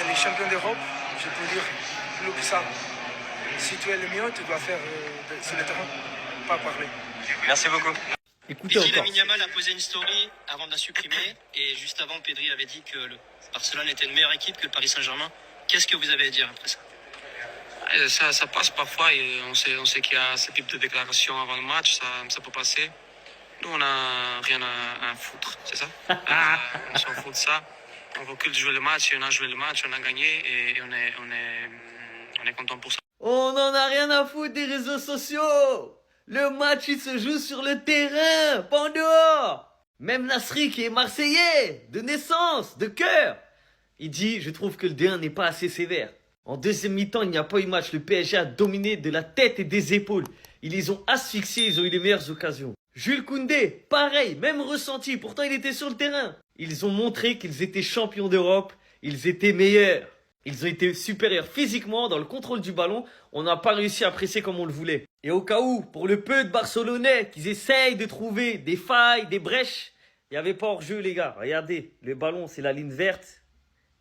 Et les champions d'Europe, je peux dire plus que ça. Si tu es le mieux, tu dois faire sur le terrain, pas parler. Merci beaucoup. Écoutez encore. Lamine Yamal a posé une story avant de la supprimer. Et juste avant, Pedri avait dit que le Barcelone était une meilleure équipe que le Paris Saint-Germain. Qu'est-ce que vous avez à dire après ça? Ça passe parfois et on sait qu'il y a ce type de déclaration avant le match, ça peut passer. Nous, on n'a rien à foutre, c'est ça. On s'en fout de ça. On veut que jouer le match et on a joué le match, on a gagné et on est content pour ça. On n'en a rien à foutre des réseaux sociaux. Le match, il se joue sur le terrain, pas en dehors. Même Nasri, qui est Marseillais, de naissance, de cœur, il dit, je trouve que le D1 n'est pas assez sévère. En deuxième mi-temps, il n'y a pas eu match. Le PSG a dominé de la tête et des épaules. Ils les ont asphyxiés, ils ont eu les meilleures occasions. Jules Koundé, pareil, même ressenti. Pourtant, il était sur le terrain. Ils ont montré qu'ils étaient champions d'Europe. Ils étaient meilleurs. Ils ont été supérieurs physiquement dans le contrôle du ballon. On n'a pas réussi à presser comme on le voulait. Et au cas où, pour le peu de Barcelonais qu'ils essayent de trouver des failles, des brèches, il n'y avait pas hors-jeu, les gars. Regardez, le ballon, c'est la ligne verte.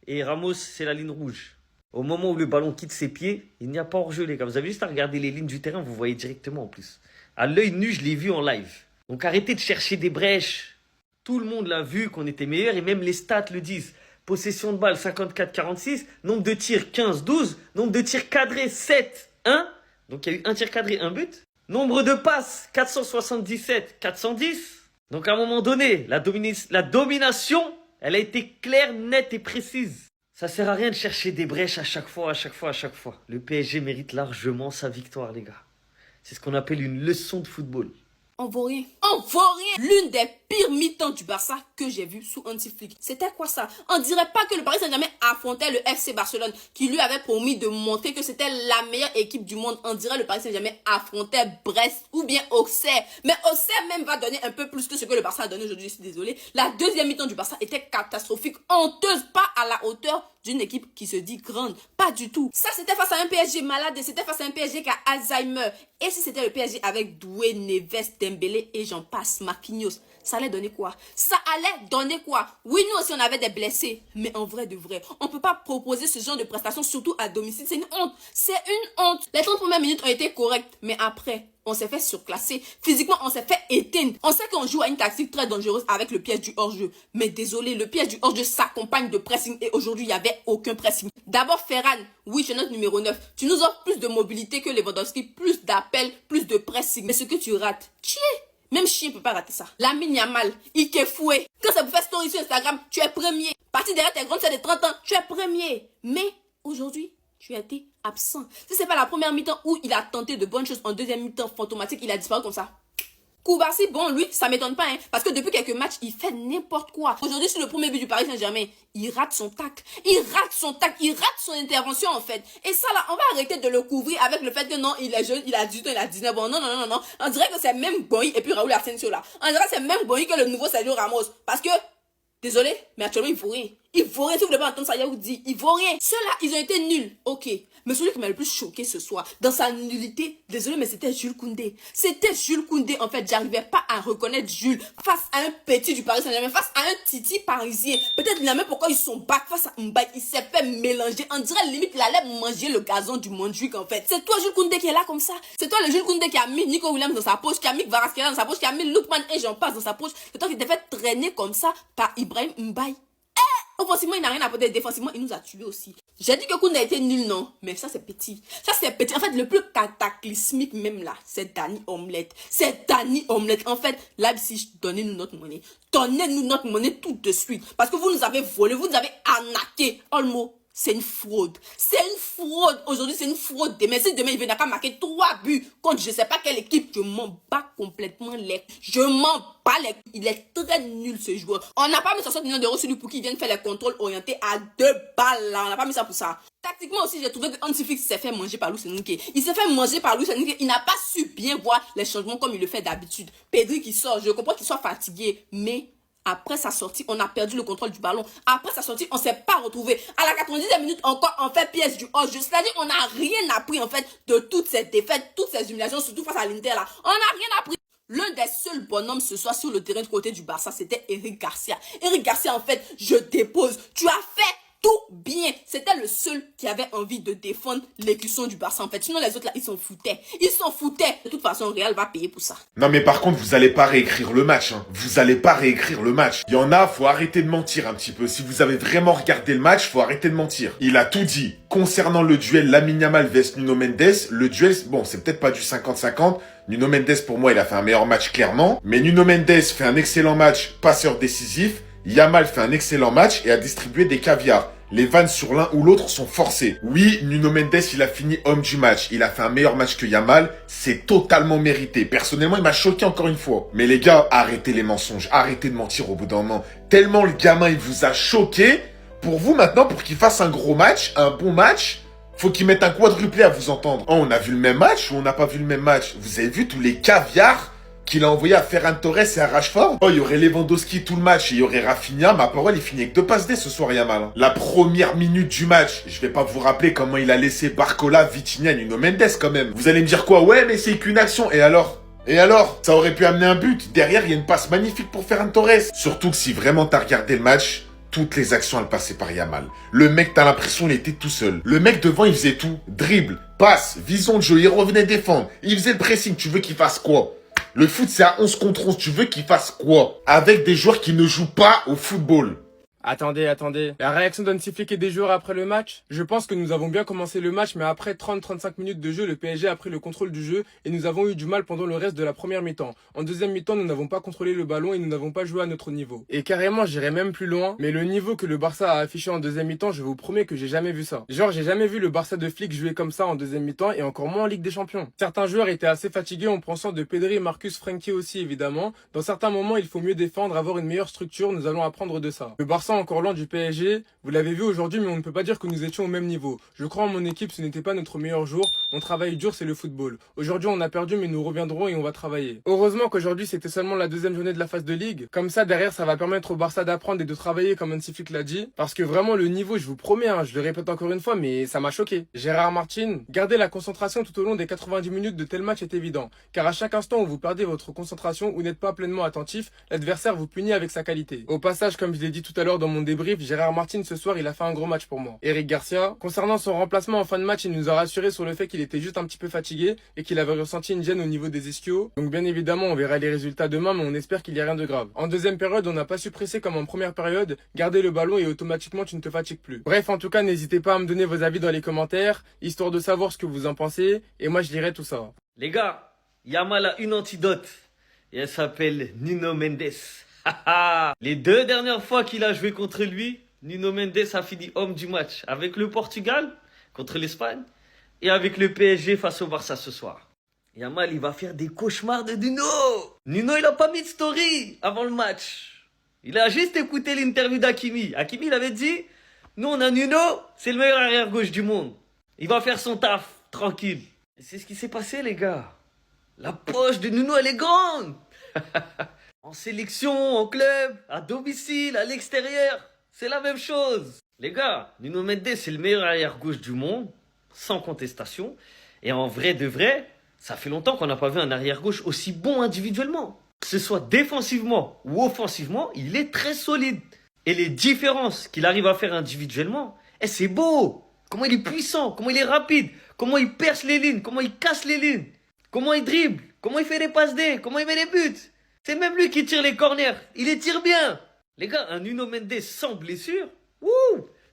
Et Ramos, c'est la ligne rouge. Au moment où le ballon quitte ses pieds, il n'y a pas hors-jeu, les gars. Vous avez juste à regarder les lignes du terrain, vous voyez directement en plus. À l'œil nu, je l'ai vu en live. Donc arrêtez de chercher des brèches. Tout le monde l'a vu qu'on était meilleur et même les stats le disent. Possession de balle 54-46, nombre de tirs 15-12, nombre de tirs cadrés 7-1. Donc il y a eu un tir cadré, un but. Nombre de passes 477-410. Donc à un moment donné, la domination, elle a été claire, nette et précise. Ça sert à rien de chercher des brèches à chaque fois. Le PSG mérite largement sa victoire, les gars. C'est ce qu'on appelle une leçon de football. On vaut rien. L'une des pires mi-temps du Barça que j'ai vu sous Hansi Flick. C'était quoi ça? On dirait pas que le Paris Saint-Germain affrontait le FC Barcelone qui lui avait promis de montrer que c'était la meilleure équipe du monde. On dirait le Paris Saint-Germain affrontait Brest ou bien Auxerre. Mais Auxerre même va donner un peu plus que ce que le Barça a donné aujourd'hui. Je suis désolée. La deuxième mi-temps du Barça était catastrophique, honteuse, pas à la hauteur d'une équipe qui se dit grande. Pas du tout. Ça, c'était face à un PSG malade et c'était face à un PSG qui a Alzheimer. Et si c'était le PSG avec Doué, Neves, Dembélé et j'en passe, Marquinhos, ça allait donner quoi? Oui, nous aussi, on avait des blessés. Mais en vrai de vrai, on peut pas proposer ce genre de prestations, surtout à domicile. C'est une honte. Les 30 premières minutes ont été correctes. Mais après, on s'est fait surclasser. Physiquement, on s'est fait éteindre. On sait qu'on joue à une tactique très dangereuse avec le piège du hors-jeu. Mais désolé, le piège du hors-jeu s'accompagne de pressing. Et aujourd'hui, il n'y avait aucun pressing. D'abord, Ferran, oui, c'est notre numéro 9. Tu nous offres plus de mobilité que Lewandowski, plus d'appels, plus de pressing. Mais ce que tu rates, même chien peut pas rater ça. Lamine Yamal, il est foué. Quand ça vous fait story sur Instagram, tu es premier. Parti derrière tes grandes sœurs de 30 ans, tu es premier. Mais aujourd'hui, tu as été absent. Si c'est pas la première mi-temps où il a tenté de bonnes choses, en deuxième mi-temps fantomatique, il a disparu comme ça. Koubarsi, bon, lui, ça m'étonne pas, parce que depuis quelques matchs, il fait n'importe quoi. Aujourd'hui, sur le premier but du Paris Saint-Germain, il rate son tac, il rate son intervention, en fait. Et ça, là, on va arrêter de le couvrir avec le fait que non, il est jeune, il a 18 ans, il a 19 ans. Non. On dirait que c'est même Boy et puis Raoul Asensio, là. On dirait que c'est même Boy que le nouveau Sergio Ramos. Parce que, désolé, mais actuellement, il faut rien. Si vous voulez pas entendre ça, il vous dit, il vaut rien. Ceux-là, ils ont été nuls. Ok. Mais celui qui m'a le plus choqué ce soir, dans sa nullité, désolé, mais c'était Jules Koundé. En fait, j'arrivais pas à reconnaître Jules face à un petit du Paris Saint-Germain, face à un Titi parisien. Peut-être il n'a même pourquoi ils sont back face à Mbaye. Il s'est fait mélanger. On dirait limite qu'il allait manger le gazon du Montjuic, en fait. C'est toi, Jules Koundé, qui est là comme ça. C'est toi, le Jules Koundé, qui a mis Nico Williams dans sa poche, qui a mis Kvaratskhelia dans sa poche, qui a mis Lookman et j'en passe dans sa poche. C'est toi qui t'es fait traîner comme ça par Ibrahim Mbaye. Offensivement, il n'a rien à apporter. Défensivement, il nous a tués aussi. J'ai dit que Koundé a été nul, non? Mais ça, c'est petit. En fait, le plus cataclysmique même là, c'est Dani Omelette. En fait, Leipzig, donnez-nous notre monnaie. Donnez-nous notre monnaie tout de suite. Parce que vous nous avez volé, vous nous avez arnaqué. Olmo. C'est une fraude. Aujourd'hui, c'est une fraude. Demain, si demain, il n'a qu'à marquer 3 buts contre je sais pas quelle équipe, je m'en bats complètement les. Il est très nul, ce joueur. On n'a pas mis 60 millions d'euros sur lui pour qu'il vienne faire les contrôles orientés à 2 balles, là. On n'a pas mis ça pour ça. Tactiquement aussi, j'ai trouvé que Hansi Flick s'est fait manger par Luis Enrique. Il n'a pas su bien voir les changements comme il le fait d'habitude. Pedri qui sort, je comprends qu'il soit fatigué, mais après sa sortie, on a perdu le contrôle du ballon. Après sa sortie, on ne s'est pas retrouvé. À la 90e minute, encore, on fait pièce du hors-jeu. C'est-à-dire, on n'a rien appris, en fait, de toutes ces défaites, toutes ces humiliations, surtout face à l'Inter, là. On n'a rien appris. L'un des seuls bonhommes ce soir sur le terrain de côté du Barça, c'était Eric Garcia. Eric Garcia, en fait, je dépose. Tu as fait tout bien. C'était le seul qui avait envie de défendre l'écusson du Barça en fait. Sinon les autres là, ils s'en foutaient. Ils s'en foutaient. De toute façon, Real va payer pour ça. Non mais par contre, vous allez pas réécrire le match. Hein. Vous allez pas réécrire le match. Il y en a, faut arrêter de mentir un petit peu. Si vous avez vraiment regardé le match, faut arrêter de mentir. Il a tout dit. Concernant le duel Lamine Yamal vs Nuno Mendes, le duel, bon, c'est peut-être pas du 50-50. Nuno Mendes, pour moi, il a fait un meilleur match clairement. Mais Nuno Mendes fait un excellent match, passeur décisif. Yamal fait un excellent match et a distribué des caviars. Les vannes sur l'un ou l'autre sont forcées. Oui, Nuno Mendes, il a fini homme du match. Il a fait un meilleur match que Yamal. C'est totalement mérité. Personnellement, il m'a choqué encore une fois. Mais les gars, arrêtez les mensonges. Arrêtez de mentir au bout d'un moment. Tellement le gamin, il vous a choqué. Pour vous, maintenant, pour qu'il fasse un gros match, un bon match, faut qu'il mette un quadruplé à vous entendre. Oh, on a vu le même match ou on n'a pas vu le même match? Vous avez vu tous les caviars qu'il a envoyé à Ferran Torres et à Rashford? Oh, il y aurait Lewandowski tout le match et il y aurait Rafinha. Ma parole, il finit avec 2 passes D ce soir, Yamal. Hein. La première minute du match, je vais pas vous rappeler comment il a laissé Barcola, Vitinha, Nuno Mendes quand même. Vous allez me dire quoi? Ouais, mais c'est qu'une action. Et alors? Ça aurait pu amener un but. Derrière, il y a une passe magnifique pour Ferran Torres. Surtout que si vraiment t'as regardé le match, toutes les actions, elles passaient par Yamal. Le mec, t'as l'impression il était tout seul. Le mec devant, il faisait tout. Dribble, passe, vision de jeu, il revenait défendre. Il faisait le pressing. Tu veux qu'il fasse quoi? Le foot, c'est à 11 contre 11. Tu veux qu'il fasse quoi? Avec des joueurs qui ne jouent pas au football. Attendez. La réaction d'Hansi Flick et des joueurs après le match? Je pense que nous avons bien commencé le match, mais après 30-35 minutes de jeu, le PSG a pris le contrôle du jeu et nous avons eu du mal pendant le reste de la première mi-temps. En deuxième mi-temps, nous n'avons pas contrôlé le ballon et nous n'avons pas joué à notre niveau. Et carrément, j'irais même plus loin, mais le niveau que le Barça a affiché en deuxième mi-temps, je vous promets que j'ai jamais vu ça. Genre, j'ai jamais vu le Barça de Flick jouer comme ça en deuxième mi-temps et encore moins en Ligue des Champions. Certains joueurs étaient assez fatigués en pensant de Pedri, Marcus, Frenkie aussi évidemment. Dans certains moments, il faut mieux défendre, avoir une meilleure structure, nous allons apprendre de ça. Le Barça encore loin du PSG. Vous l'avez vu aujourd'hui, mais on ne peut pas dire que nous étions au même niveau. Je crois en mon équipe, ce n'était pas notre meilleur jour. On travaille dur, c'est le football. Aujourd'hui, on a perdu, mais nous reviendrons et on va travailler. Heureusement qu'aujourd'hui, c'était seulement la deuxième journée de la phase de ligue. Comme ça, derrière, ça va permettre au Barça d'apprendre et de travailler, comme Hansi Flick l'a dit. Parce que vraiment, le niveau, je vous promets, je le répète encore une fois, mais ça m'a choqué. Gérard Martin, garder la concentration tout au long des 90 minutes de tel match est évident. Car à chaque instant où vous perdez votre concentration ou n'êtes pas pleinement attentif, l'adversaire vous punit avec sa qualité. Au passage, comme je l'ai dit tout à l'heure dans mon débrief, Gérard Martin, ce soir, il a fait un gros match pour moi. Eric Garcia, concernant son remplacement en fin de match, il nous a rassuré sur le fait qu'il était juste un petit peu fatigué et qu'il avait ressenti une gêne au niveau des ischios. Donc bien évidemment, on verra les résultats demain, mais on espère qu'il n'y a rien de grave. En deuxième période, on n'a pas su presser comme en première période, garder le ballon et automatiquement tu ne te fatigues plus. Bref, en tout cas, n'hésitez pas à me donner vos avis dans les commentaires, histoire de savoir ce que vous en pensez, et moi je lirai tout ça. Les gars, Yamal a une antidote et elle s'appelle Nuno Mendes. Les 2 dernières fois qu'il a joué contre lui, Nuno Mendes a fini homme du match avec le Portugal contre l'Espagne et avec le PSG face au Barça ce soir. Yamal, il va faire des cauchemars de Nuno. Nuno, il a pas mis de story avant le match. Il a juste écouté l'interview d'Hakimi. Hakimi, il avait dit, nous on a Nuno, c'est le meilleur arrière-gauche du monde. Il va faire son taf, tranquille. Et c'est ce qui s'est passé, les gars. La poche de Nuno, elle est grande. En sélection, en club, à domicile, à l'extérieur, c'est la même chose. Les gars, Nuno Mendes, c'est le meilleur arrière-gauche du monde, sans contestation. Et en vrai de vrai, ça fait longtemps qu'on n'a pas vu un arrière-gauche aussi bon individuellement. Que ce soit défensivement ou offensivement, il est très solide. Et les différences qu'il arrive à faire individuellement, c'est beau. Comment il est puissant, comment il est rapide, comment il perce les lignes, comment il casse les lignes, comment il dribble, comment il fait des passes D, comment il met des buts. C'est même lui qui tire les corners, il les tire bien. Les gars, un Nuno Mendes sans blessure,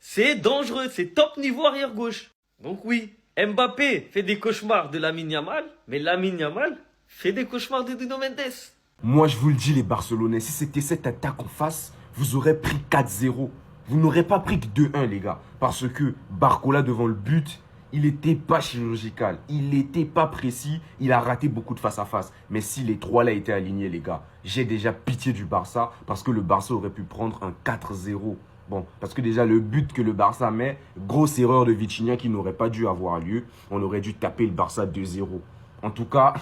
c'est dangereux, c'est top niveau arrière-gauche. Donc oui, Mbappé fait des cauchemars de Lamine Yamal, mais Lamine Yamal fait des cauchemars de Nuno Mendes. Moi, je vous le dis, les Barcelonais, si c'était cette attaque en face, vous aurez pris 4-0. Vous n'aurez pas pris que 2-1, les gars. Parce que Barcola, devant le but, il n'était pas chirurgical. Il n'était pas précis. Il a raté beaucoup de face-à-face. Mais si les 3 là étaient alignés, les gars, j'ai déjà pitié du Barça. Parce que le Barça aurait pu prendre un 4-0. Bon, parce que déjà, le but que le Barça met, grosse erreur de Vitinha qui n'aurait pas dû avoir lieu. On aurait dû taper le Barça 2-0. En tout cas,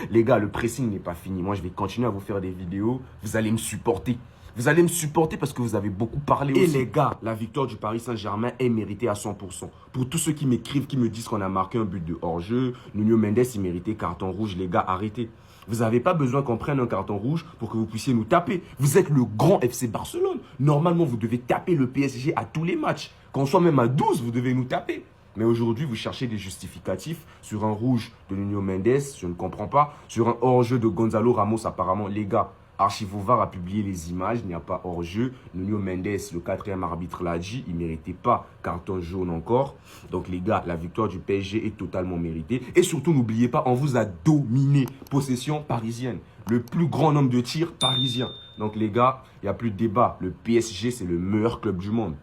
les gars, le pressing n'est pas fini. Moi, je vais continuer à vous faire des vidéos. Vous allez me supporter. Vous allez me supporter parce que vous avez beaucoup parlé aussi. Et les gars, la victoire du Paris Saint-Germain est méritée à 100%. Pour tous ceux qui m'écrivent, qui me disent qu'on a marqué un but de hors-jeu, Nuno Mendes, il méritait carton rouge. Les gars, arrêtez. Vous n'avez pas besoin qu'on prenne un carton rouge pour que vous puissiez nous taper. Vous êtes le grand FC Barcelone. Normalement, vous devez taper le PSG à tous les matchs. Qu'on soit même à 12, vous devez nous taper. Mais aujourd'hui, vous cherchez des justificatifs sur un rouge de Nuno Mendes, je ne comprends pas. Sur un hors-jeu de Gonzalo Ramos, apparemment, les gars, Archivo-VAR a publié les images, il n'y a pas hors-jeu. Nuno Mendes, le 4e arbitre, l'a dit, il ne méritait pas carton jaune encore. Donc les gars, la victoire du PSG est totalement méritée. Et surtout, n'oubliez pas, on vous a dominé. Possession parisienne. Le plus grand nombre de tirs parisien. Donc les gars, il n'y a plus de débat. Le PSG, c'est le meilleur club du monde.